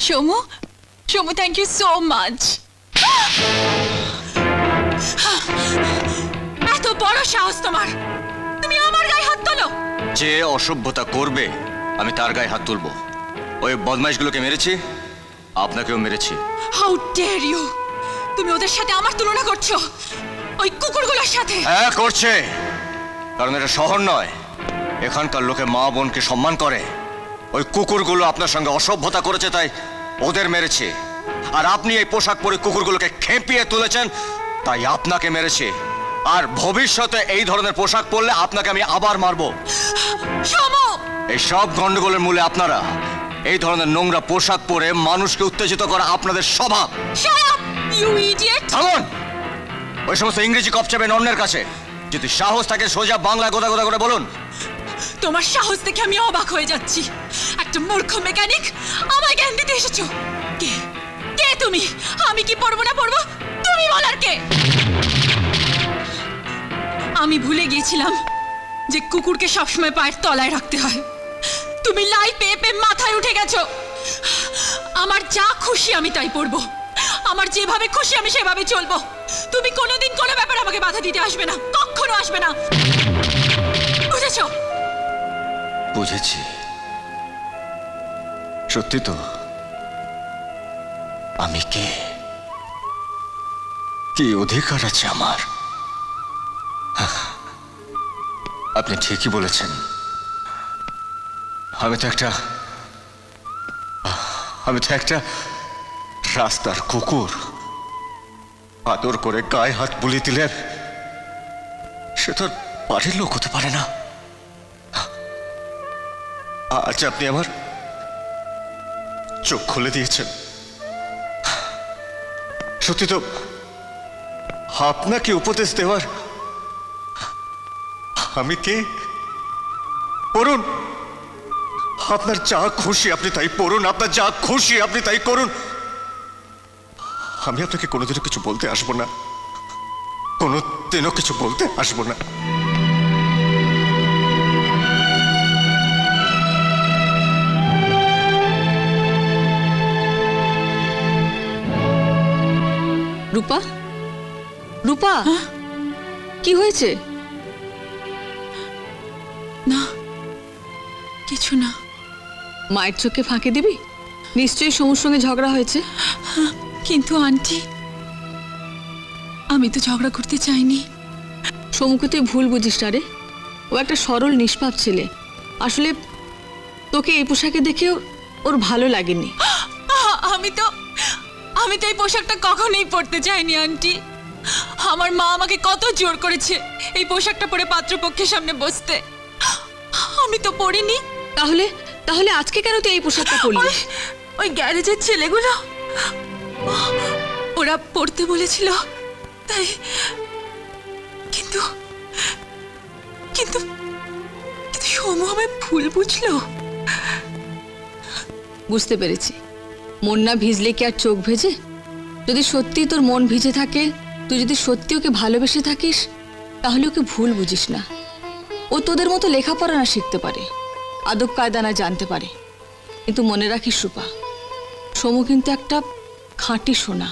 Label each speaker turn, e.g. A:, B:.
A: Somu, Somu, thank you so much. এত বড় সাহস তোমার, তুমি আমার গায়ে হাত তোলো?
B: যে অসভ্যতা করবে আমি তার গায়ে হাত তুলবো। ওই বদমাইশগুলোকে মেরেছি, আপনাকেও মেরেছি।
A: How dare you! তুমি ওদের সাথে আমার তুলনা করছো, ওই কুকুরগুলোর সাথে?
B: হ্যাঁ করছে, কারণ এটা শহর নয়, এখানকার লোকে মা বোনকে সম্মান করে। ওই কুকুরগুলো আপনার সঙ্গে অসভ্যতা করেছে তাই ওদের মেরেছে, আর আপনি এই পোশাক পরে কুকুরগুলোকে খেপিয়ে তুলেছেন তাই আপনাকে মেরেছে। আর ভবিষ্যতে এই ধরনের পোশাক পরলে আপনাকে আমি আবার মারবো।
A: সোমু!
B: এই সব গন্ডগোলের মূলে আপনারা। এই ধরনের নোংরা পোশাক পরে মানুষকে উত্তেজিত করা আপনাদের স্বভাব।
A: Shut up you idiot!
B: থামুন! ওই সমস্ত ইংরেজি কপচাবেন অন্যের কাছে, যদি সাহস থাকে সোজা বাংলা গোদা গোদা করে বলুন।
A: তোমার সাহস দেখে আমি অবাক হয়ে যাচ্ছি। একটা মূর্খ মেকানিক আমায় জ্ঞান দিতে এসেছো। কে কে তুমি? আমি কি পড়বো না পড়বো তুমি বলার কে? আমি ভুলে গিয়েছিলাম যে কুকুরকে সবসময় পায়ের তলায় রাখতে হয়। তুমি লাই পেয়ে পেয়ে মাথায় উঠে গেছো। আমার যা খুশি আমি তাই পড়বো, আমার যেভাবে খুশি আমি সেভাবে চলবো। তুমি কোনোদিন কোনো ব্যাপার আমাকে বাধা দিতে আসবে না, কখনো আসবে না, বুঝেছো?
B: বুঝেছি। সত্যি তো আমি কে, কি অধিকার আছে আমার? আপনি ঠিকই বলেছেন, আমি তো একটা রাস্তার কুকুর। আদর করে গায়ে হাত বুলিয়ে দিলে সে তো বাড়ির লোক হতে পারে না। আজ আপনি আমার চোখ খুলে দিয়েছেন। সত্যি তো আপনাকে উপদেশ দেওয়ার আমি কে? পড়ুন, আপনার যা খুশি আপনি তাই পড়ুন, আপনার যা খুশি আপনি তাই করুন। আমি আপনাকে কোনোদিনও কিছু বলতে আসবো না, কোনোদিনও কিছু বলতে আসবো না।
C: রূপা, রূপা, কি হয়েছে?
A: না, কিছু না।
C: মায়ের চোখে ফাঁকি দিবি? নিশ্চয়ই সমুর সঙ্গে ঝগড়া হয়েছে।
A: কিন্তু আন্টি, আমি তো ঝগড়া করতে চাইনি।
C: সমুকে তুই ভুল বুঝিস না রে, ও একটা সরল নিষ্পাপ ছেলে। আসলে তোকে এই পোশাকে দেখেও ওর ভালো লাগেনি।
A: আমি তো এই পোশাকটা কখনোই পরতে চাইনি আন্টি। আমার মা আমাকে কত জোর করেছে এই পোশাকটা পরে পাত্রপক্ষের সামনে বসতে, আমি তো পরিনি।
C: তাহলে তাহলে আজকে কেন তুই এই পোশাকটা পরলি?
A: ওই গ্যারেজের ছেলেগুলো ওরা পড়তে বলেছিল তাই। কিন্তু কিন্তু সমু আমায় ভুল বুঝলো।
C: বুঝতে পেরেছি, মন না ভিজলে কি আর চোখ ভেজে? যদি সত্যি তোর মন ভিজে থাকে, তুই যদি সত্যি ওকে ভালোবেসে থাকিস, তাহলে ওকে ভুল বুঝিস না। ও তোদের মতো লেখাপড়া না শিখতে পারে, আদব কায়দা না জানতে পারে, কিন্তু মনে রাখিস রূপা, সমু কিন্তু একটা খাঁটি সোনা।